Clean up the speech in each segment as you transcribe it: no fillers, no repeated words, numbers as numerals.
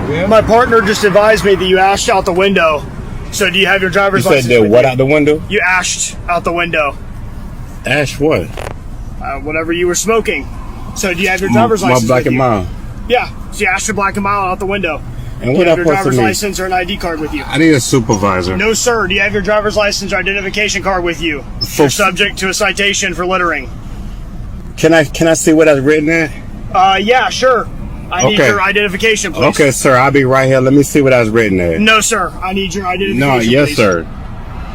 Yeah. My partner just advised me that you ashed out the window. So do you have your driver's license? You said what out the window? You ashed out the window. Ash what? Whatever you were smoking. So do you have your driver's license? My black and mild. Yeah. So you ashed your black and mild out the window. And do what you have I your driver's license or an ID card with you? I need a supervisor. No, sir. Do you have your driver's license or identification card with you? You're subject to a citation for littering. Can I see what that's written at? Yeah, sure. I need your identification, please. Okay, sir. I'll be right here. Let me see what that's written at. No, sir. I need your identification. No, yes, please. sir.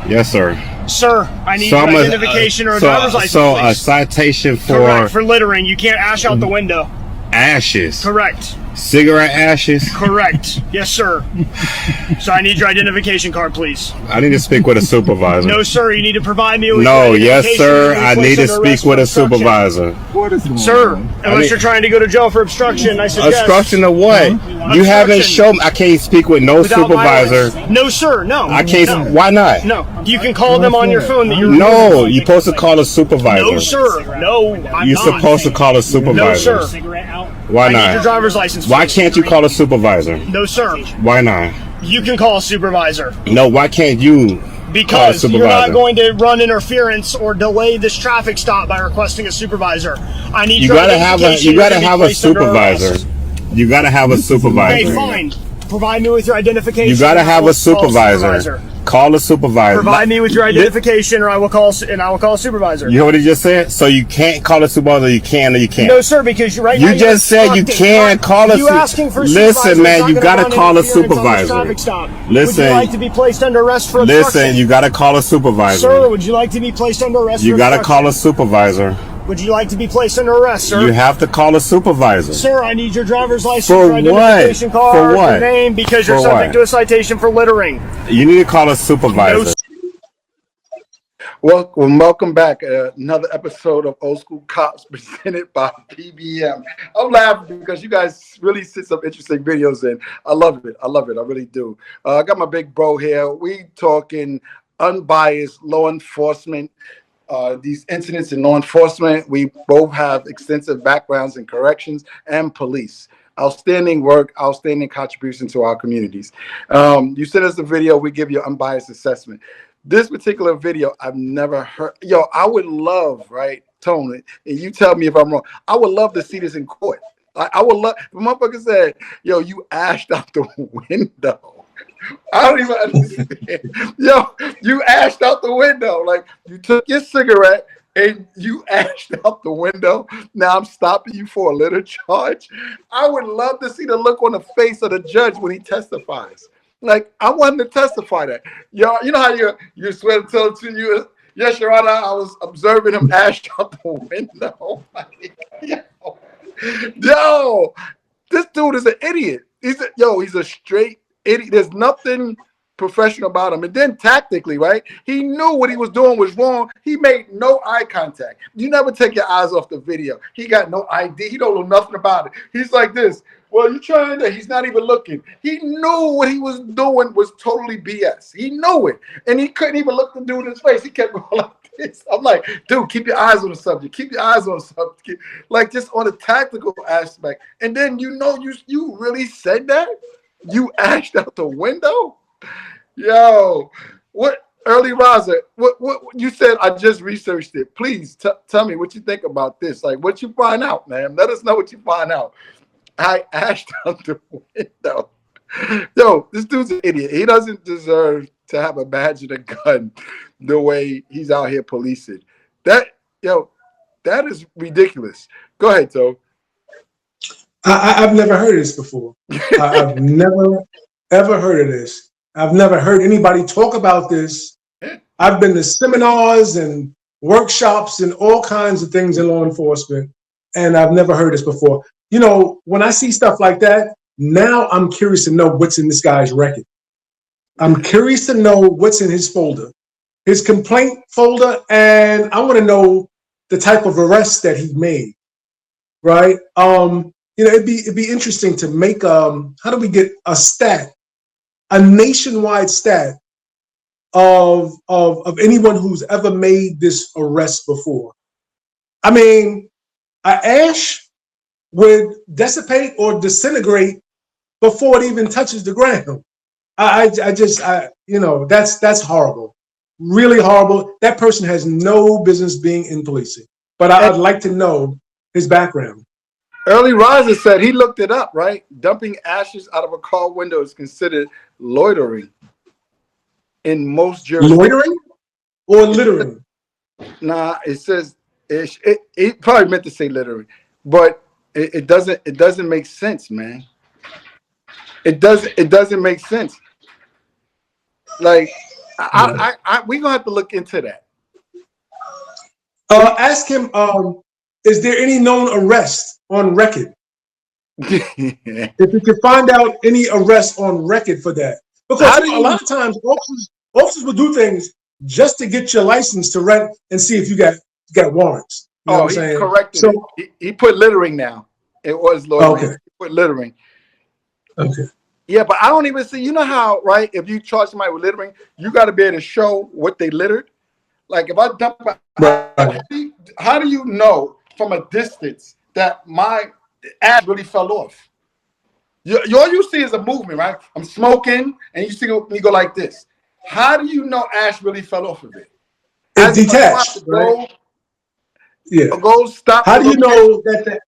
Yes, sir. Sir, I need your identification or a driver's license, So please. a citation for littering. You can't ash out the window. Ashes. Correct. Cigarette ashes? Correct. Yes, sir. So I need your identification card, please. I need to speak with a supervisor. No, sir. You need to provide me with your No, identification. yes, sir. I need to speak with a supervisor. What is Sir, unless you're trying to go to jail for obstruction, I suggest. Obstruction of what? You haven't shown me. I can't speak with no supervisor. No, sir. No. I can't. No. Why not? No. You can call them on your phone. That you're No, you're supposed to call a supervisor. No, sir. No, I'm You're not. supposed to call a supervisor. No, sir. Why I not? need your driver's license. Why please. can't you call a supervisor? No, sir. Why not? You can call a supervisor. No, why can't you? Because you're not going to run interference or delay this traffic stop by requesting a supervisor. I need You gotta have a supervisor. You gotta have a supervisor. Okay, fine. Provide me with your identification. You gotta have a supervisor. Call a supervisor. Provide me with your identification, or I will call a supervisor. You hear what he just said? So you can't call a supervisor. You can or you can't. No, sir, because now you just said you can't call a supervisor. Listen, man, you gotta call a supervisor. Listen, would you like to be placed under arrest for obstruction? Listen, you gotta call a supervisor. Sir, would you like to be placed under arrest? You gotta call a supervisor. Would you like to be placed under arrest, sir? You have to call a supervisor. Sir, I need your driver's license, for your identification card, for what? your name, because you're subject to a citation for littering. You need to call a supervisor. Welcome back. Another episode of Old School Cops presented by PBM. I'm laughing because you guys really sent some interesting videos in. I love it. I really do. I got my big bro here. We talking unbiased law enforcement. These incidents in law enforcement, we both have extensive backgrounds in corrections and police. Outstanding work, outstanding contribution to our communities. You sent us a video, we give you an unbiased assessment. This particular video, I've never heard. Yo, I would love, right, Tony, and you tell me if I'm wrong, I would love to see this in court. I would love, the motherfucker said, yo, you ashed out the window. I don't even understand. Yo, you ashed out the window. Like, you took your cigarette and you ashed out the window. Now I'm stopping you for a litter charge. I would love to see the look on the face of the judge when he testifies. Like, I want him to testify that. Yo, you know how you swear to tell to you, yes, Your Honor, I was observing him ash out the window. Yo, this dude is an idiot. He's a straight idiot. There's nothing professional about him. And then tactically, right? He knew what he was doing was wrong. He made no eye contact. You never take your eyes off the video. He got no ID. He don't know nothing about it. He's like this. Well, you trying to, he's not even looking. He knew what he was doing was totally BS. He knew it. And he couldn't even look the dude in his face. He kept going like this. I'm like, dude, keep your eyes on the subject. Keep your eyes on the subject. Like, just on a tactical aspect. And then, you really said that? You ashed out the window? Yo, what, Early Raza, what you said, I just researched it. Please tell me what you think about this. Like, what you find out, man. Let us know what you find out. I ashed out the window. Yo, this dude's an idiot. He doesn't deserve to have a badge and a gun the way he's out here policing. That is ridiculous. Go ahead, Toe. I've never heard of this before. I've never, ever heard of this. I've never heard anybody talk about this. I've been to seminars and workshops and all kinds of things in law enforcement, and I've never heard this before. You know, when I see stuff like that, now I'm curious to know what's in this guy's record. I'm curious to know what's in his folder, his complaint folder, and I want to know the type of arrest that he made, right? It'd be interesting to make, how do we get a stat, a nationwide stat of anyone who's ever made this arrest before? I mean, an ash would dissipate or disintegrate before it even touches the ground. I just, you know, that's horrible. Really horrible. That person has no business being in policing. But I'd like to know his background. Early Riser said he looked it up, right? Dumping ashes out of a car window is considered loitering in most jurisdictions. Loitering or littering? Nah, it says it probably meant to say littering, but it doesn't make sense, man. It doesn't make sense. Like we're gonna have to look into that. Ask him, is there any known arrest on record? If you can find out any arrest on record for that. Because a lot of times officers will do things just to get your license to rent and see if you got warrants. You know what I'm saying? Corrected it. He put littering now. It was loitering. Okay. He put littering. Okay. Yeah, but I don't even see, you know how, right, if you charge somebody with littering, you got to be able to show what they littered. Like if I dump, how do you know from a distance that my ash really fell off? All you see is a movement, right? I'm smoking, and you see me go like this. How do you know ash really fell off of it? It's detached, right? Go stop. How do you know that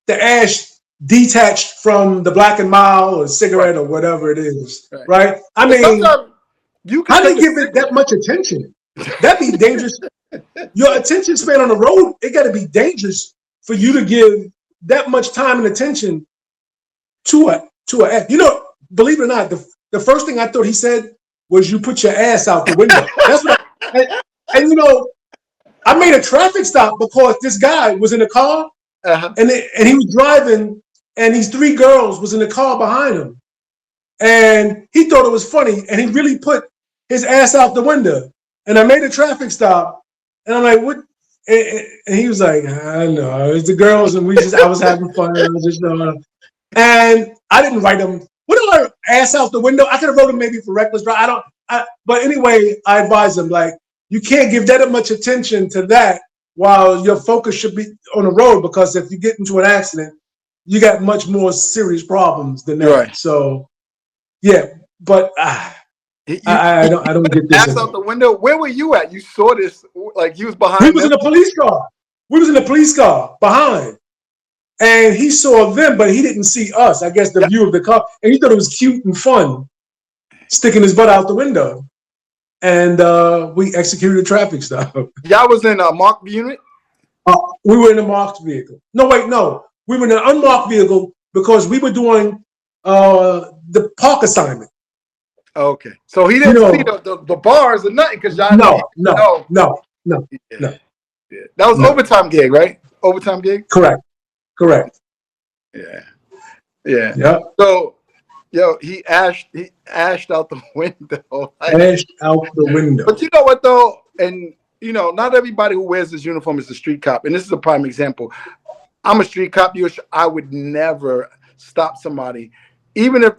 the ash detached from the Black and Mild or cigarette or whatever it is, right? I mean, how do you give it that much attention? That'd be dangerous. Your attention span on the road, it got to be dangerous for you to give that much time and attention to a. You know, believe it or not, the first thing I thought he said was you put your ass out the window. That's what. And you know, I made a traffic stop because this guy was in a car and he was driving, and these three girls was in the car behind him, and he thought it was funny, and he really put his ass out the window. And I made a traffic stop, and I'm like, what? And he was like, I know, it's the girls, and I was having fun. I was just, and I didn't write him. What do I ass out the window? I could have wrote him maybe for reckless drive. But anyway, I advise him, like, you can't give that much attention to that while your focus should be on the road, because if you get into an accident, you got much more serious problems than that. Right. So, yeah, but I don't get this. Ass out the window. Where were you at? You saw this, like you was behind. We was in a police car. We was in a police car behind, and he saw them, but he didn't see us. I guess the view of the car, and he thought it was cute and fun, sticking his butt out the window, and we executed a traffic stop. Y'all was in a marked unit. We were in a marked vehicle. No, we were in an unmarked vehicle because we were doing the park assignment. Okay, so he didn't see the bars or nothing because y'all. No. Yeah. That was overtime gig, right? Overtime gig. Correct. Yeah. Yep. So, he ashed out the window. Ashed out the window. But you know what though, and you know, not everybody who wears this uniform is a street cop, and this is a prime example. I'm a street cop. I would never stop somebody, even if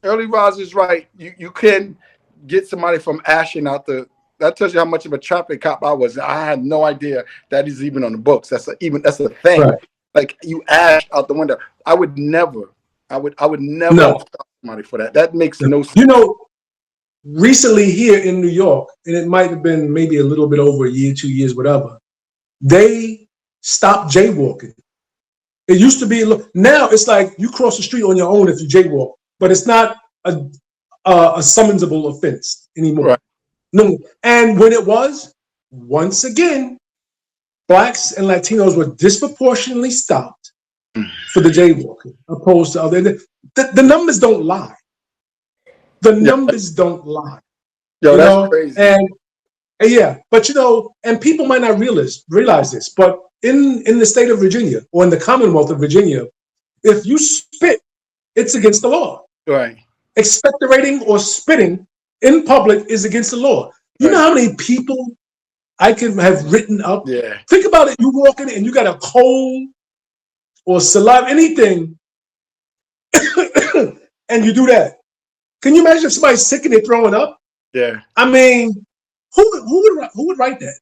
Early Roz is right. You can get somebody from ashing out the. That tells you how much of a traffic cop I was. I had no idea that is even on the books. That's a thing. Right. Like you ash out the window. I would never stop somebody for that. That makes no sense. You know, recently here in New York, and it might have been maybe a little bit over a year, 2 years, whatever. They stopped jaywalking. It used to be. Now it's like you cross the street on your own if you jaywalk. But it's not a summonsable offense anymore. Right. No, and when it was, once again, Blacks and Latinos were disproportionately stopped for the jaywalking, opposed to other. The numbers don't lie. The numbers don't lie. That's crazy. And but and people might not realize this, but in the state of Virginia or in the Commonwealth of Virginia, if you spit, it's against the law. Right. Expectorating or spitting in public is against the law. You know how many people I can have written up? Yeah. Think about it. You walk in and you got a cold or saliva, anything, and you do that. Can you imagine if somebody's sick and they're throwing up? Yeah. I mean, who would write that?